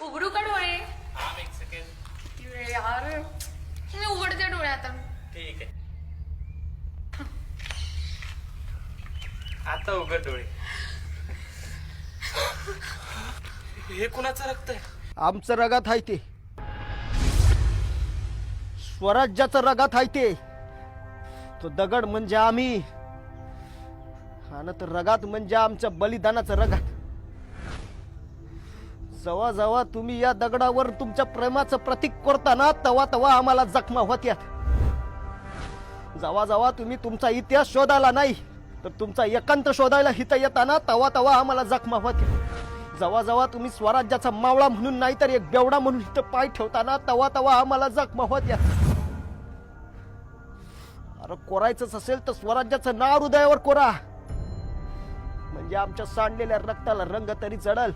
उघडू का डोळे? हा एक सेकंड. यार मी उघडते डोळे आता. ठीक आहे. आता उघड डोळे. हे कुणाचं रक्त आहे? आमचं रगात आहे ते, स्वराज्याचं रगात आहे ते. तो दगड म्हणजे आम्ही, आणि तर रगात म्हणजे आमच्या बलिदानाचं रगात. जवा जवा तुम्ही या दगडावर तुमच्या प्रेमाचं प्रतीक करताना तवा तवा आम्हाला जखमा होत्यात. जवा जवा तुम्ही तुमचा इतिहास शोधायला नाही तर तुमचा एकांत शोधायला हिथं येताना तवा तवा आम्हाला जखमा होत्या. जवा जवा तुम्ही स्वराज्याचा मावळा म्हणून नाही तर एक बेवडा म्हणून इथं पाय ठेवताना तवा तवा आम्हाला जखमा होत्या. अरे कोरायचंच असेल तर स्वराज्याचं नाव हृदयावर कोरा, म्हणजे आमच्या सांडलेल्या रक्ताला रंग तरी चढल.